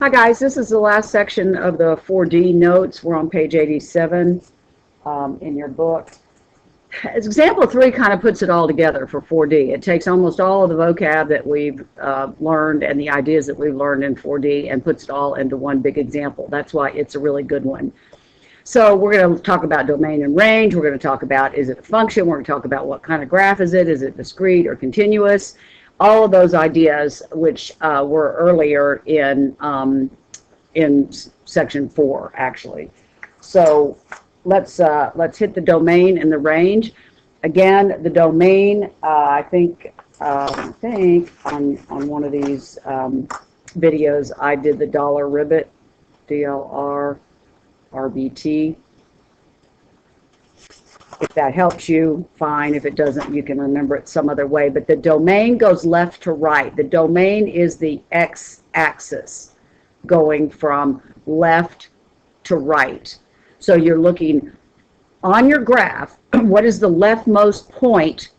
Hi guys, this is the last section of the 4D notes. We're on page 87 in your book. Example 3 kind of puts it all together for 4D. It takes almost all of the vocab that we've learned and the ideas that we've learned in 4D and puts it all into one big example. That's why it's a really good one. So we're going to talk about domain and range. We're going to talk about, is it a function? We're going to talk about what kind of graph is it? Is it discrete or continuous? All of those ideas, which were earlier in section 4, actually. So let's hit the domain and the range. Again, the domain. I think on one of these videos I did the dollar ribbit, DLR RBT. If that helps you, fine. If it doesn't, you can remember it some other way. But the domain goes left to right. The domain is the x-axis going from left to right. So you're looking on your graph, what is the leftmost point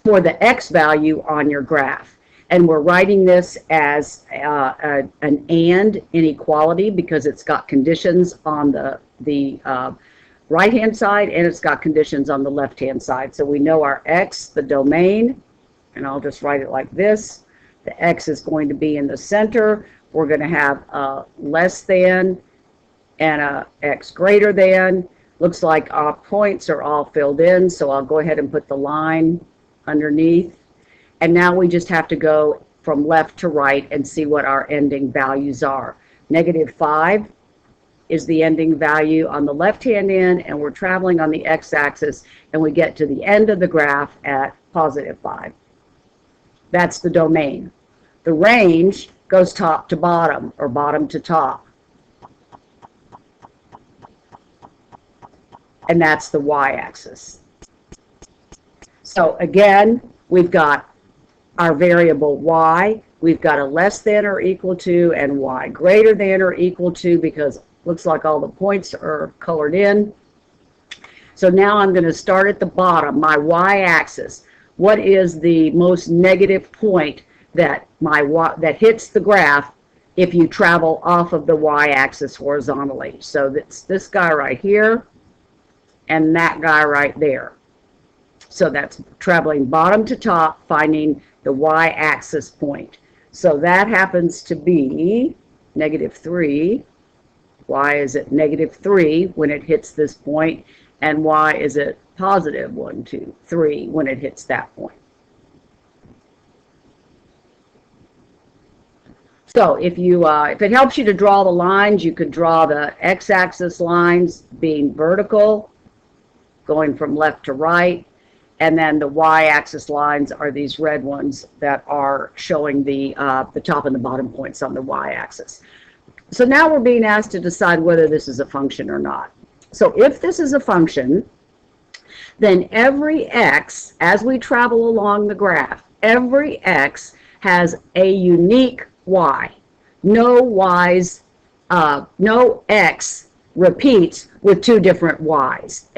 for the x value on your graph? And we're writing this as an and inequality because it's got conditions on the right-hand side, and it's got conditions on the left-hand side. So we know our x, the domain, and I'll just write it like this. The x is going to be in the center. We're going to have a less than and a x greater than. Looks like our points are all filled in, so I'll go ahead and put the line underneath. And now we just have to go from left to right and see what our ending values are. -5 is the ending value on the left-hand end, and we're traveling on the x-axis, and we get to the end of the graph at +5. That's the domain. The range goes top to bottom, or bottom to top. And that's the y-axis. So again, we've got our variable y. We've got a less than or equal to, and y greater than or equal to, because looks like all the points are colored in. So now I'm going to start at the bottom, my y-axis. What is the most negative point that that hits the graph if you travel off of the y-axis horizontally? So that's this guy right here and that guy right there. So that's traveling bottom to top, finding the y-axis point. So that happens to be -3. Y is at -3 when it hits this point, and y is at +1, 2, 3 when it hits that point. So if it helps you to draw the lines, you could draw the x-axis lines being vertical, going from left to right, and then the y-axis lines are these red ones that are showing the top and the bottom points on the y-axis. So now we're being asked to decide whether this is a function or not. So if this is a function, then every x, as we travel along the graph, every x has a unique y. No x repeats with two different y's.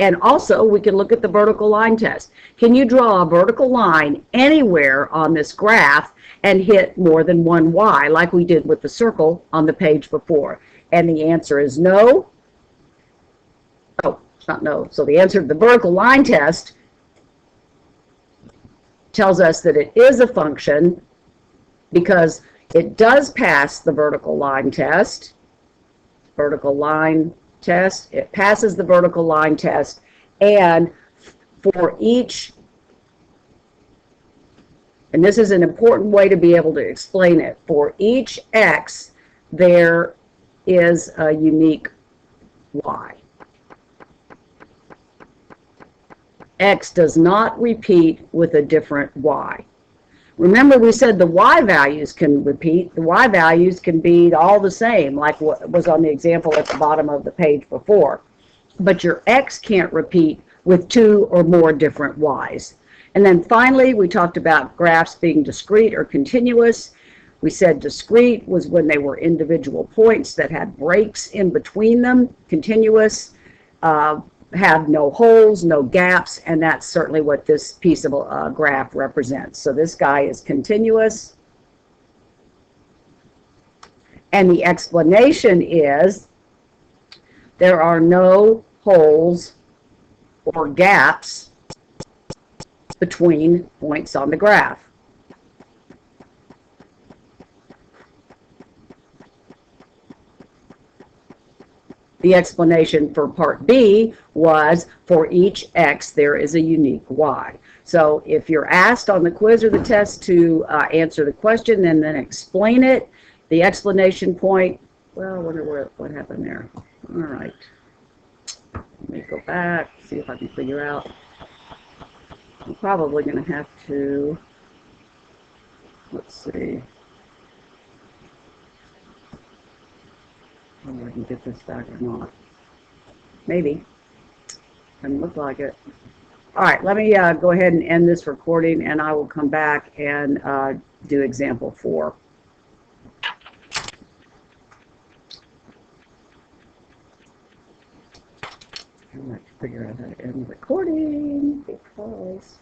And also, we can look at the vertical line test. Can you draw a vertical line anywhere on this graph and hit more than one y, like we did with the circle on the page before? And the answer is no. Oh, it's not no. So the answer to the vertical line test tells us that it is a function because it does pass the vertical line test. Vertical line test. It passes the vertical line test, and for each, and this is an important way to be able to explain it, for each x there is a unique y. X does not repeat with a different y. Remember, we said the y values can repeat. The y values can be all the same, like what was on the example at the bottom of the page before. But your x can't repeat with two or more different y's. And then finally, we talked about graphs being discrete or continuous. We said discrete was when they were individual points that had breaks in between them. Continuous have no holes, no gaps, and that's certainly what this piece of a graph represents. So this guy is continuous. And the explanation is there are no holes or gaps between points on the graph. The explanation for part B was for each x there is a unique y. So if you're asked on the quiz or the test to answer the question and then explain it, the explanation point, well, I wonder what happened there. All right. Let me go back, see if I can figure out. I'm probably going to have to, let's see. Whether I can get this back or not. Maybe. Doesn't look like it. All right, let me go ahead and end this recording, and I will come back and do example 4. I have to figure out how to end the recording because